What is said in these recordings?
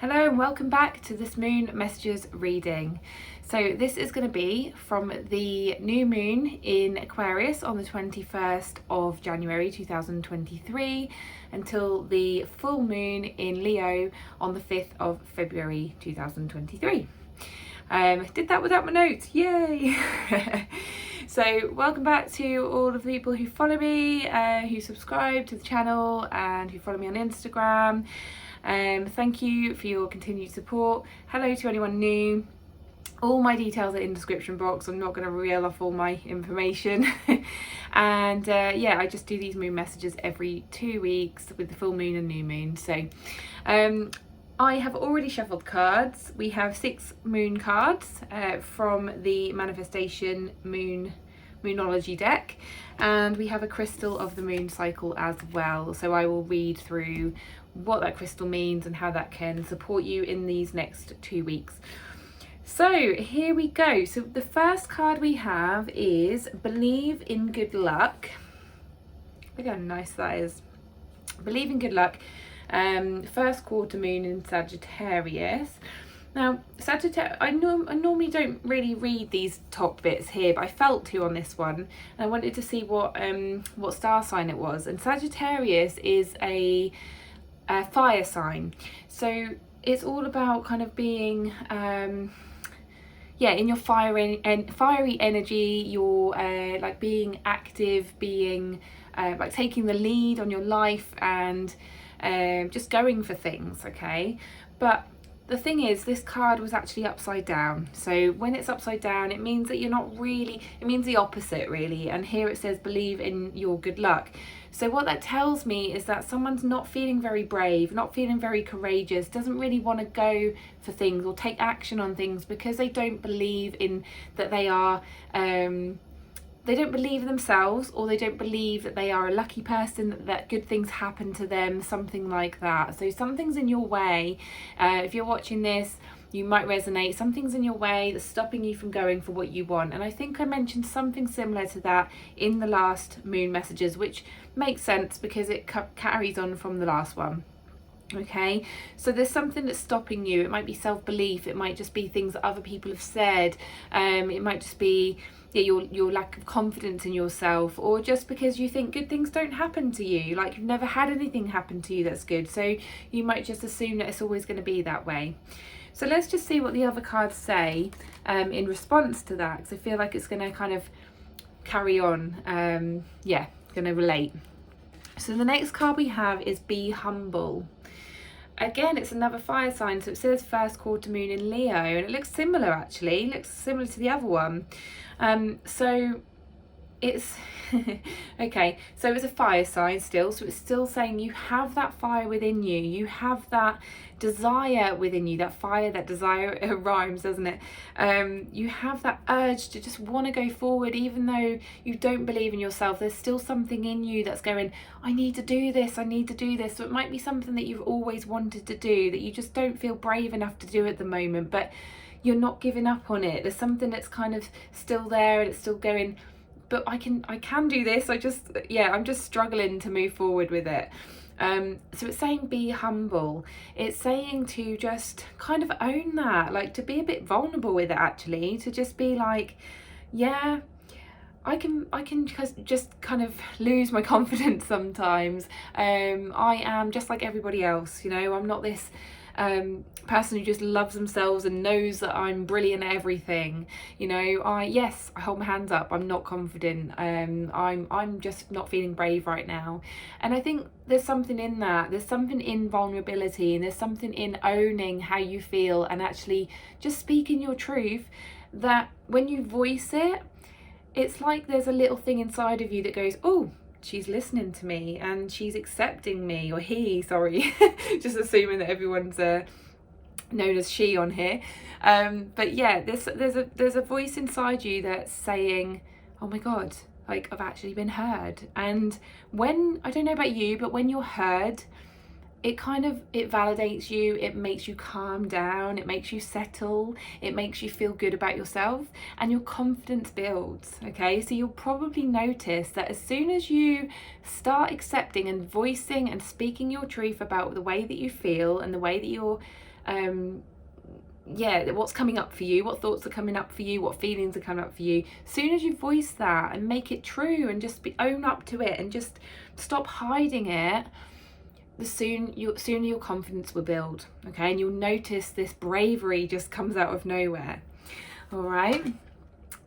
Hello and welcome back to this moon messages reading. So this is going to be from the new moon in Aquarius on the 21st of January 2023 until the full moon in Leo on the 5th of February 2023. Did that without my notes, yay! So welcome back to all of the people who follow me, who subscribe to the channel and who follow me on Instagram. Thank you for your continued support. Hello to anyone new. All my details are in the description box. I'm not going to reel off all my information. And yeah, I just do these moon messages every 2 weeks with the full moon and new moon. So I have already shuffled cards. We have 6 moon cards from the manifestation moonology deck, and we have a crystal of the moon cycle as well. So I will read through what that crystal means and how that can support you in these next 2 weeks. So here we go. So the first card we have is Believe in Good Luck. Look how nice that is. Believe in Good Luck. First quarter moon in Sagittarius. Now, Sagittarius, I normally don't really read these top bits here, but I felt to on this one, and I wanted to see what star sign it was. And Sagittarius is a fire sign, so it's all about kind of being in your fiery energy. You're like being active, being like taking the lead on your life and just going for things, okay? But the thing is, this card was actually upside down. So when it's upside down, it means that you're not really, it means the opposite really. And here it says believe in your good luck. So what that tells me is that someone's not feeling very brave, not feeling very courageous, doesn't really want to go for things or take action on things because they don't believe in that they are they don't believe themselves, or they don't believe that they are a lucky person, that good things happen to them, something like that. So something's in your way. If you're watching this, you might resonate. Something's in your way that's stopping you from going for what you want. And I think I mentioned something similar to that in the last moon messages, which makes sense because it carries on from the last one. Okay, so there's something that's stopping you. It might be self-belief, it might just be things that other people have said, it might just be your lack of confidence in yourself, or just because you think good things don't happen to you, like you've never had anything happen to you that's good, so you might just assume that it's always going to be that way. So let's just see what the other cards say in response to that, because I feel like it's going to kind of carry on, going to relate. So the next card we have is Be Humble. Again, it's another fire sign, so it says first quarter moon in Leo, and it looks similar actually, it looks similar to the other one. So it's okay, so it's a fire sign still, so it's still saying you have that fire within you, you have that desire within you, that fire, that desire, it rhymes, doesn't it? You have that urge to just want to go forward even though you don't believe in yourself. There's still something in you that's going, I need to do this, I need to do this. So it might be something that you've always wanted to do that you just don't feel brave enough to do at the moment, but you're not giving up on it. There's something that's kind of still there and it's still going, but I can do this. I'm just struggling to move forward with it. So it's saying be humble. It's saying to just kind of own that, like to be a bit vulnerable with it actually, to just be like, yeah, I can just kind of lose my confidence sometimes. I am just like everybody else, you know, I'm not this person who just loves themselves and knows that I'm brilliant at everything, you know. I hold my hands up, I'm not confident, I'm just not feeling brave right now. And I think there's something in that, there's something in vulnerability, and there's something in owning how you feel and actually just speaking your truth, that when you voice it, it's like there's a little thing inside of you that goes, oh, she's listening to me and she's accepting me, or he, sorry, just assuming that everyone's known as she on here. But yeah, there's a voice inside you that's saying, oh my God, like I've actually been heard. And when, I don't know about you, but when you're heard, it validates you, it makes you calm down, it makes you settle, it makes you feel good about yourself, and your confidence builds, okay? So you'll probably notice that as soon as you start accepting and voicing and speaking your truth about the way that you feel and the way that you're yeah, what's coming up for you, what thoughts are coming up for you, what feelings are coming up for you. As soon as you voice that and make it true and just own up to it and just stop hiding it, the sooner your confidence will build, okay? And you'll notice this bravery just comes out of nowhere. All right,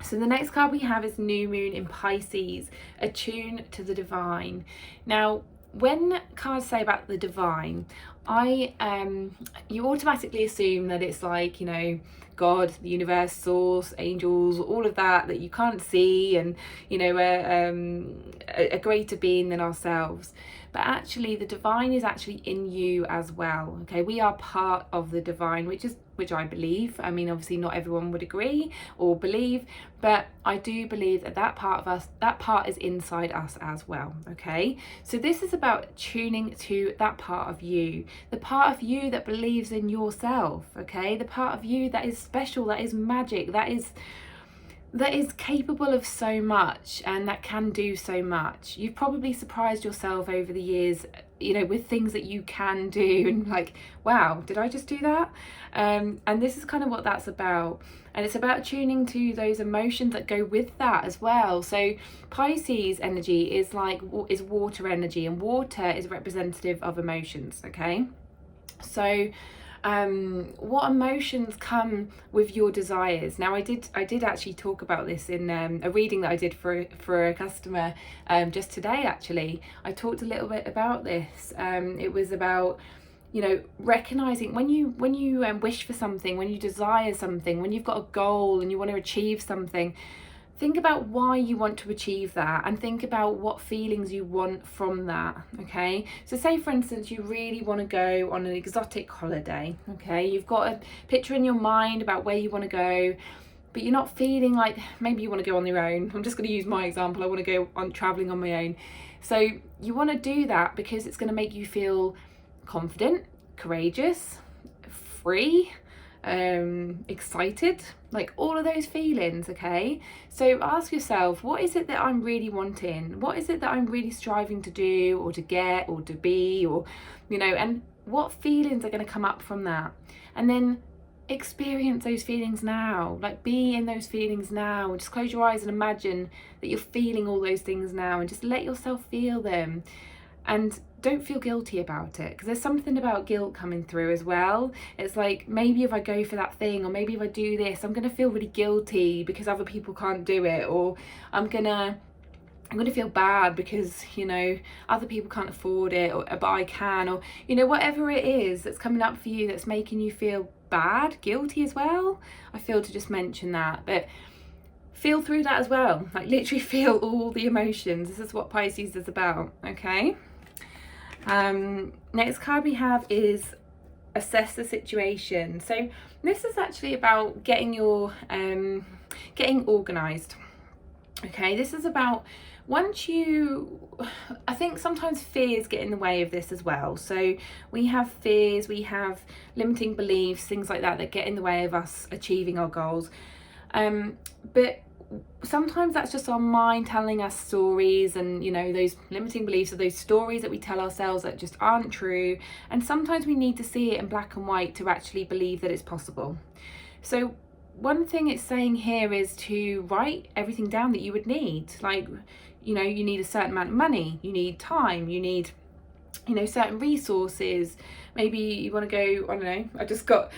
so the next card we have is New Moon in Pisces, attune to the divine. Now, when cards say about the divine, you automatically assume that it's like, you know, God, the universe, source, angels, all of that you can't see, and, you know, a greater being than ourselves. But actually the divine is actually in you as well, okay? We are part of the divine, which I believe. I mean, obviously not everyone would agree or believe, but I do believe that part of us, that part is inside us as well, okay? So this is about tuning to that part of you, the part of you that believes in yourself, okay? The part of you that is special, that is magic, that is capable of so much, and that can do so much. You've probably surprised yourself over the years, you know, with things that you can do, and like, wow, did I just do that? And this is kind of what that's about. And it's about tuning to those emotions that go with that as well. So Pisces energy is water energy, and water is representative of emotions, okay? So what emotions come with your desires? Now, I did actually talk about this in a reading that I did for a customer just today. Actually, I talked a little bit about this. It was about, you know, recognizing when you wish for something, when you desire something, when you've got a goal and you want to achieve something. Think about why you want to achieve that, and think about what feelings you want from that, okay? So say, for instance, you really want to go on an exotic holiday, okay? You've got a picture in your mind about where you want to go, but you're not feeling like, maybe you want to go on your own. I'm just going to use my example. I want to go on traveling on my own. So you want to do that because it's going to make you feel confident, courageous, free, excited, like all of those feelings, okay? So ask yourself, what is it that I'm really wanting? What is it that I'm really striving to do or to get or to be, or, you know, and what feelings are going to come up from that? And then experience those feelings now, like be in those feelings now. Just close your eyes and imagine that you're feeling all those things now, and just let yourself feel them. And don't feel guilty about it, because there's something about guilt coming through as well. It's like, maybe if I go for that thing, or maybe if I do this, I'm going to feel really guilty because other people can't do it, or I'm going to feel bad because, you know, other people can't afford it, or but I can, or, you know, whatever it is that's coming up for you that's making you feel bad, guilty as well. I feel to just mention that, but feel through that as well. Like, literally feel all the emotions. This is what Pisces is about, okay? Next card we have is assess the situation. So this is actually about getting your getting organized, okay? This is about, once you, I think sometimes fears get in the way of this as well. So we have fears, we have limiting beliefs, things like that get in the way of us achieving our goals, but sometimes that's just our mind telling us stories, and, you know, those limiting beliefs are those stories that we tell ourselves that just aren't true. And sometimes we need to see it in black and white to actually believe that it's possible. So one thing it's saying here is to write everything down that you would need. Like, you know, you need a certain amount of money, you need time, you need, you know, certain resources. Maybe you want to go, I don't know, I just got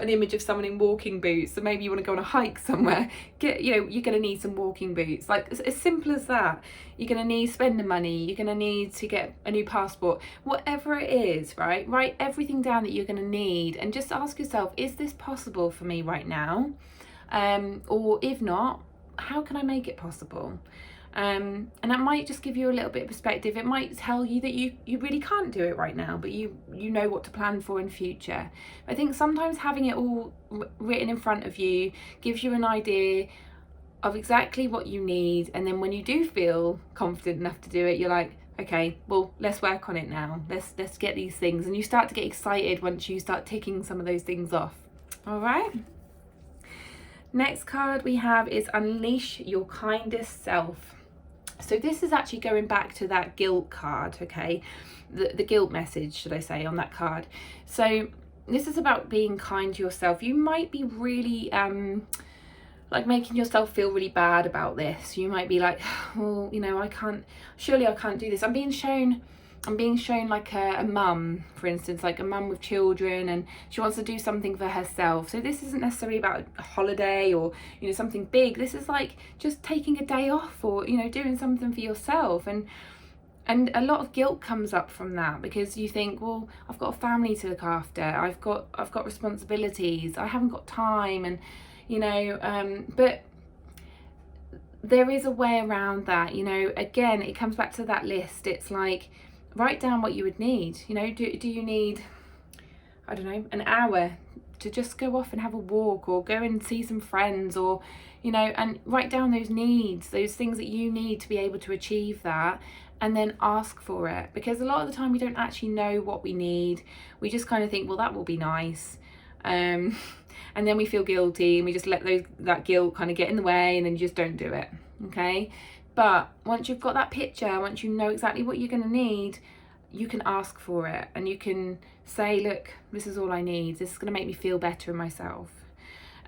an image of someone in walking boots. So maybe you want to go on a hike somewhere. You know, you're going to need some walking boots. Like, as simple as that. You're going to need spending money. You're going to need to get a new passport. Whatever it is, right? Write everything down that you're going to need, and just ask yourself, is this possible for me right now? Or if not, how can I make it possible? And that might just give you a little bit of perspective. It might tell you that you really can't do it right now, but you know what to plan for in future. I think sometimes having it all written in front of you gives you an idea of exactly what you need, and then when you do feel confident enough to do it, you're like, okay, well, let's work on it now. Let's get these things, and you start to get excited once you start ticking some of those things off. All right. Next card we have is Unleash Your Kindest Self. So this is actually going back to that guilt card, okay? The guilt message, should I say, on that card. So this is about being kind to yourself. You might be really like making yourself feel really bad about this. You might be like, well, you know, I can't do this. I'm being shown like a mum, for instance, like a mum with children, and she wants to do something for herself. So this isn't necessarily about a holiday or, you know, something big. This is like just taking a day off, or, you know, doing something for yourself. And a lot of guilt comes up from that, because you think, well, I've got a family to look after, I've got responsibilities, I haven't got time, and you know, but there is a way around that. You know, again, it comes back to that list. It's like, write down what you would need. You know, do you need, I don't know, an hour to just go off and have a walk, or go and see some friends, or, you know, and write down those needs, those things that you need to be able to achieve that, and then ask for it. Because a lot of the time we don't actually know what we need. We just kind of think, well, that will be nice. And then we feel guilty, and we just let that guilt kind of get in the way, and then you just don't do it. Okay. But once you've got that picture, once you know exactly what you're going to need, you can ask for it, and you can say, look, this is all I need. This is going to make me feel better in myself.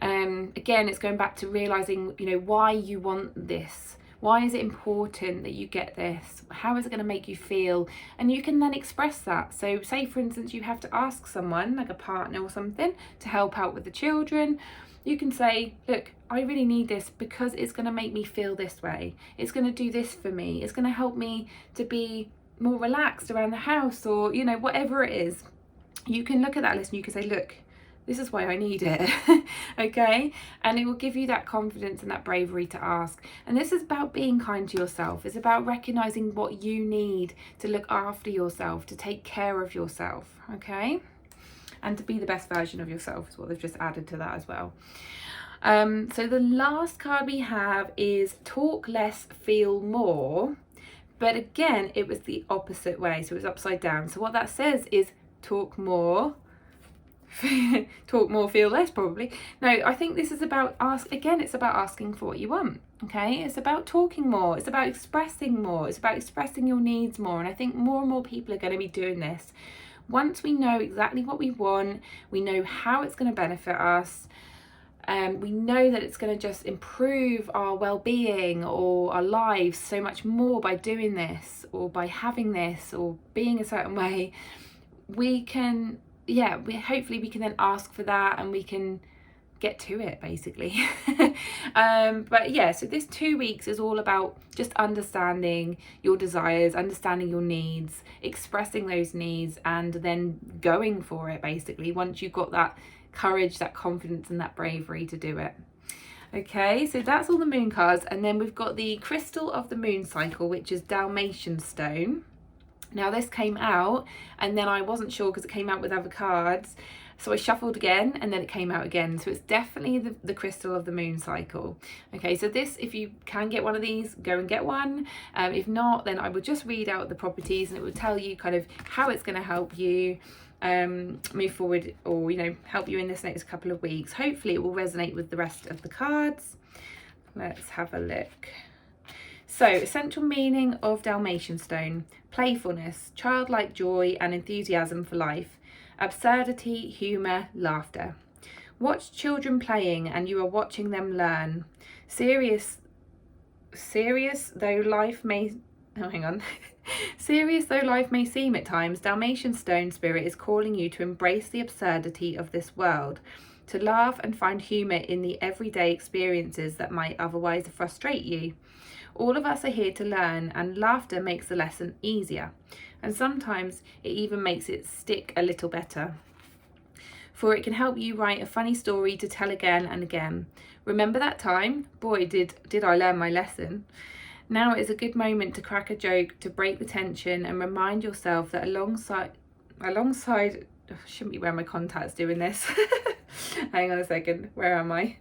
Again, it's going back to realizing, you know, why you want this. Why is it important that you get this? How is it going to make you feel? And you can then express that. So say, for instance, you have to ask someone, like a partner or something, to help out with the children. You can say, look, I really need this because it's going to make me feel this way. It's going to do this for me. It's going to help me to be more relaxed around the house, or, you know, whatever it is. You can look at that list and you can say, look, this is why I need it. Okay. And it will give you that confidence and that bravery to ask. And this is about being kind to yourself. It's about recognizing what you need to look after yourself, to take care of yourself. Okay. And to be the best version of yourself is what they've just added to that as well. So the last card we have is talk less, feel more. But again, it was the opposite way. So it was upside down. So what that says is talk more, talk more, feel less, probably. No, I think this is about it's about asking for what you want. Okay. It's about talking more. It's about expressing more. It's about expressing your needs more. And I think more and more people are going to be doing this. Once we know exactly what we want, we know how it's going to benefit us, we know that it's going to just improve our well-being or our lives so much more by doing this, or by having this, or being a certain way, we can, hopefully we can then ask for that, and we can get to it, basically. But yeah, so this 2 weeks is all about just understanding your desires, understanding your needs, expressing those needs, and then going for it, basically, once you've got that courage, that confidence, and that bravery to do it. Okay, so that's all the moon cards. And then we've got the crystal of the moon cycle, which is Dalmatian stone. Now this came out, and then I wasn't sure because it came out with other cards, so I shuffled again, and then it came out again. So it's definitely the crystal of the moon cycle. Okay, so this, if you can get one of these, go and get one. If not, then I would just read out the properties, and it would tell you kind of how it's going to help you move forward, or, you know, help you in this next couple of weeks. Hopefully it will resonate with the rest of the cards. Let's have a look. So, essential meaning of Dalmatian stone: playfulness, childlike joy and enthusiasm for life, absurdity, humour, laughter. Watch children playing and you are watching them learn. Serious though life may... Oh, hang on. Serious though life may seem at times, Dalmatian stone spirit is calling you to embrace the absurdity of this world, to laugh and find humour in the everyday experiences that might otherwise frustrate you. All of us are here to learn, and laughter makes the lesson easier, and sometimes it even makes it stick a little better. For it can help you write a funny story to tell again and again. Remember that time? Boy, did I learn my lesson. Now is a good moment to crack a joke, to break the tension, and remind yourself that alongside I shouldn't be wearing my contacts doing this. Hang on a second, where am I?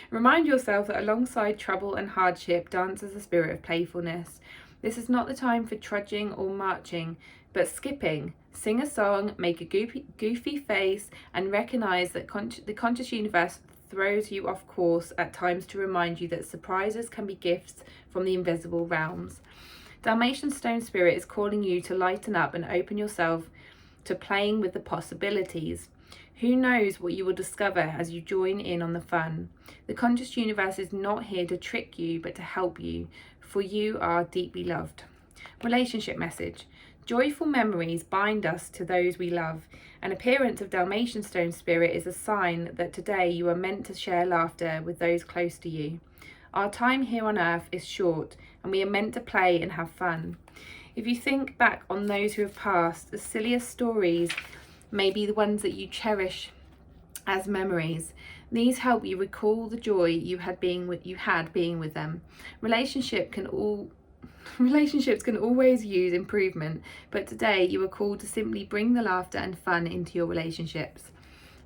Remind yourself that alongside trouble and hardship dances a spirit of playfulness. This is not the time for trudging or marching, but skipping. Sing a song, make a goofy face, and recognise that the conscious universe throws you off course at times to remind you that surprises can be gifts from the invisible realms. Dalmatian stone spirit is calling you to lighten up and open yourself to playing with the possibilities. Who knows what you will discover as you join in on the fun. The conscious universe is not here to trick you, but to help you, for you are deeply loved. Relationship message. Joyful memories bind us to those we love. An appearance of Dalmatian stone spirit is a sign that today you are meant to share laughter with those close to you. Our time here on earth is short, and we are meant to play and have fun. If you think back on those who have passed, the silliest stories may be the ones that you cherish as memories. These help you recall the joy you had being with them. Relationships can always use improvement, but today you are called to simply bring the laughter and fun into your relationships.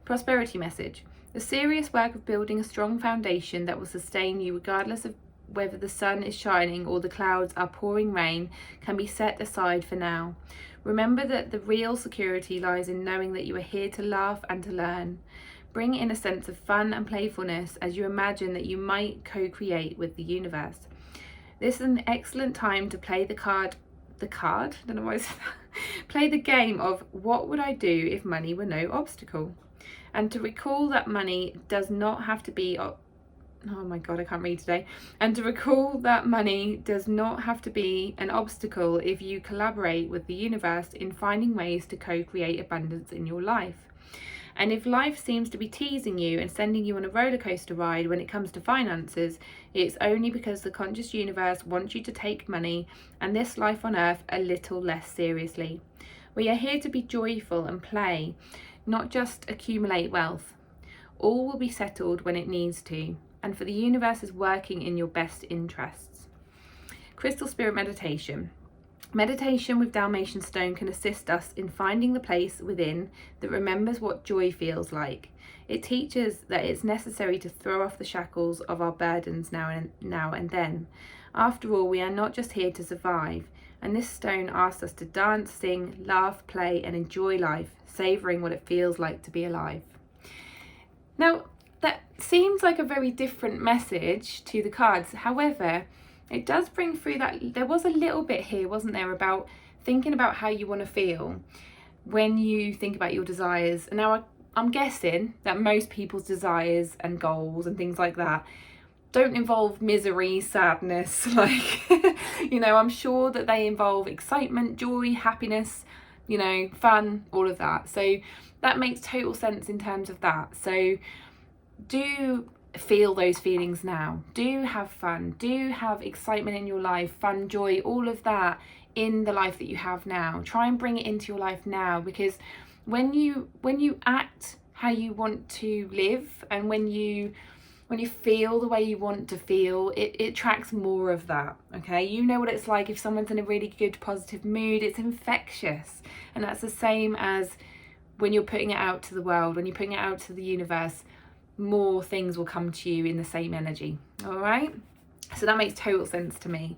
Prosperity message. The serious work of building a strong foundation that will sustain you regardless of whether the sun is shining or the clouds are pouring rain can be set aside for now. Remember that the real security lies in knowing that you are here to laugh and to learn. Bring in a sense of fun and playfulness as you imagine that you might co-create with the universe. This is an excellent time to play play the game of what would I do if money were no obstacle, and to recall that money does not have to be and to recall that money does not have to be an obstacle if you collaborate with the universe in finding ways to co-create abundance in your life. And if life seems to be teasing you and sending you on a roller coaster ride when it comes to finances, it's only because the conscious universe wants you to take money and this life on earth a little less seriously. We are here to be joyful and play, not just accumulate wealth. All will be settled when it needs to, and for the universe is working in your best interests. Crystal Spirit Meditation. Meditation with Dalmatian stone can assist us in finding the place within that remembers what joy feels like. It teaches that it's necessary to throw off the shackles of our burdens now and then. After all, we are not just here to survive, and this stone asks us to dance, sing, laugh, play, and enjoy life, savouring what it feels like to be alive. Now, that seems like a very different message to the cards. However, it does bring through that there was a little bit here, wasn't there, about thinking about how you want to feel when you think about your desires. And now I'm guessing that most people's desires and goals and things like that don't involve misery, sadness, I'm sure that they involve excitement, joy, happiness, fun, all of that. So that makes total sense in terms of that. So do feel those feelings now. Do have fun. Do have excitement in your life, fun, joy, all of that in the life that you have now. Try and bring it into your life now, because when you act how you want to live, and when you feel the way you want to feel, it attracts more of that. Okay, you know what it's like if someone's in a really good positive mood. It's infectious, and that's the same as when you're putting it out to the world, when you're putting it out to the universe. More things will come to you in the same energy. All right, so that makes total sense to me.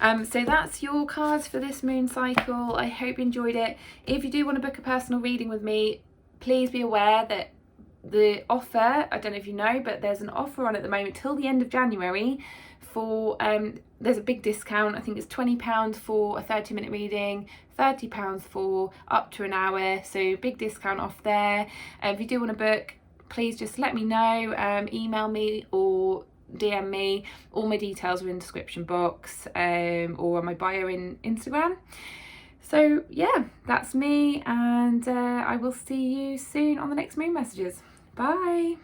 So that's your cards for this moon cycle. I hope you enjoyed it. If you do want to book a personal reading with me, please be aware that the offer, I don't know if you know, but there's an offer on at the moment till the end of January for there's a big discount. I think it's £20 for a 30-minute reading, £30 for up to an hour, so big discount off there. If you do want to book, please just let me know, email me or DM me. All my details are in the description box or on my bio in Instagram. So yeah, that's me, and I will see you soon on the next moon messages. Bye.